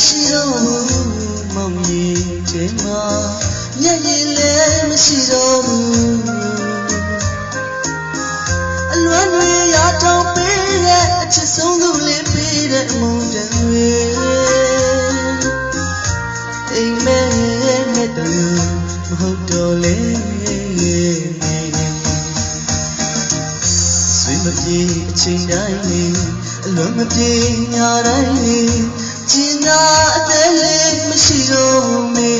မရှိတော့ဘူးမောင်ကြီးတဲ့မှာမျက်ရည်လည်းမရှိတော့ဘူးအလွမ်းတွေရတော့ပေးတဲ့အချစ်ဆုံးသူလေးပေးတဲ့မုန်းတယ်တွေအိမ်မဲနဲ့တူမဟုတ်တော့လေဆွေးမပြေအချိန်တိုင်းအလွန်မပြေညာတိုင်းကျင်နာအသေးလေးမရှိတော့မေ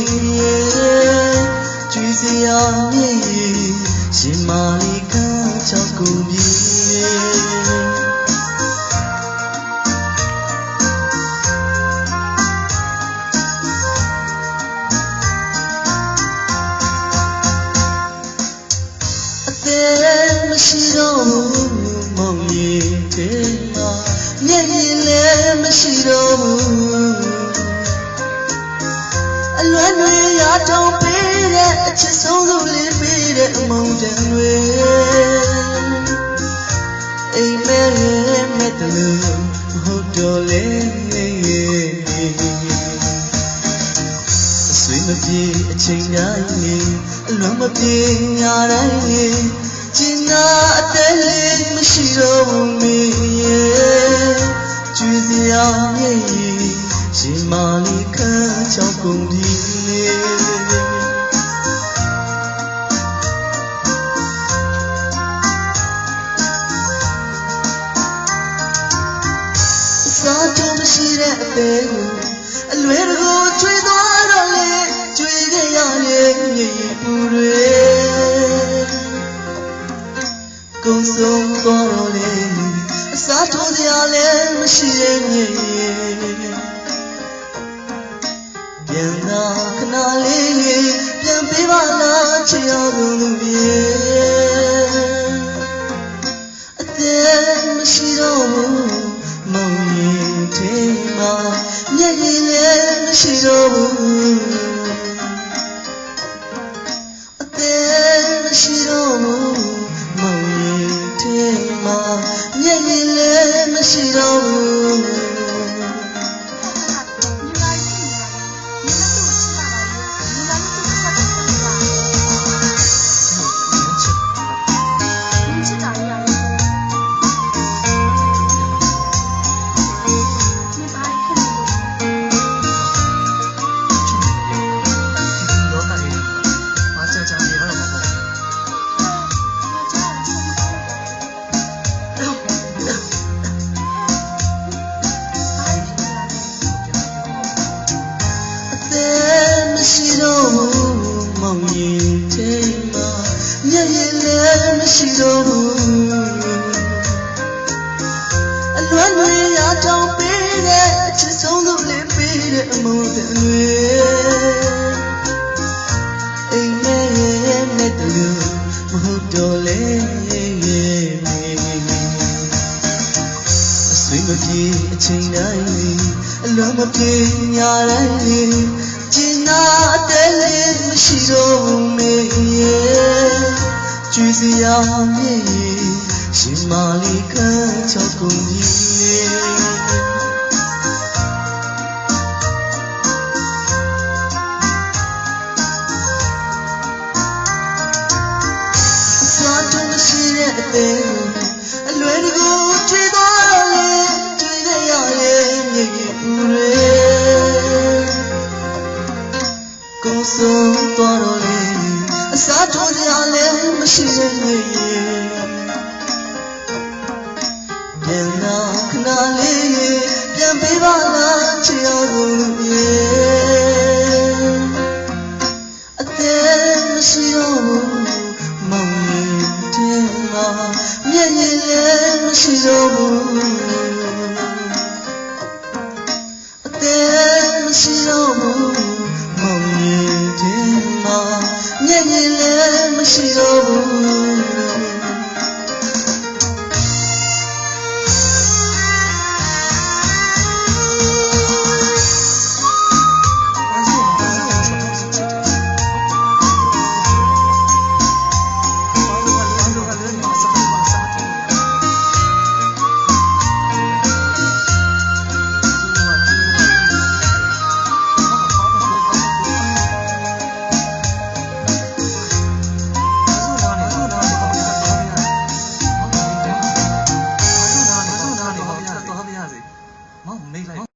ကျွေးစရာမြေရှင်မာလီကချောက်ကုန်ပြီအသေးမရှိတော့မောင်ကြီးတဲ့မှာမျက်ရည်လည်းမရှိတော့ဘူးအလွမ်းတွေရတော့ပေးတဲ့အချစ်ဆုံးသူလေးပေးတဲ့အမုန်းတန်တွေအိမ်မဲမဲ့တလူမဟုတ်တော့လေအဆွေမပြေအချိန်တိုင်းအလွန်မပြေညာတိုင်းကျင်နာအသေးလေးမရှိတော့ဘူးမေကျွေးစရာမြေရှင်မာလီခန်းချောက်ကုန်ဒီလေစားတော့မရှိတဲ့အသေးကိုအလွယ်တကူကျွေးသွားတော့လေကျွေးခဲ့ရရဲ့မြေပူတွေကုန်ဆုံးသွားတော့လေအစားထိုးစရာလည်းမရှိရဲ့မြေပြန်လာခဏလေးပြန်ပေးပါလားချစ်ရကုန်သူပြေအသက်မရှိတော့ဘူးမောင်ရင်ထဲမှာမျက်ရည်လည်းမရှိတော့ဘူးအသက်မရှိတော့ဘူးမောင်ရင်ထဲမှာမျက်ရည်လည်းမရှိတော့ဘူးမောင်ရင်ထဲမှာမျက်ရည်လည်းမရှိတော့ဘူးအလွမ်းတွေရတော့ပေးတဲ့အချစ်ဆုံးသူလေးပေးတဲ့အမုန်းတန်တွေအိမ်မဲနဲ့တူမဟုတ်တော့လေအဆွေမပြေအချိန်တိုင်းအလွန်မပြေညာတိုင်းကျင်နာအသေးလေးမရှိတော့ဘူးမေကျွေးစရာမြေရှင်မာလီကချောက်ကုန်ပြီစားတော့မရှိတဲ့အသေးအလွယ်တကူထွေးသွားတော့လေကျွေးခဲ့ရရဲ့မြေဦးတွေကုန်ဆုံးသွားတော့လေအစားထိုးစရာလည်းမရှိရဲ့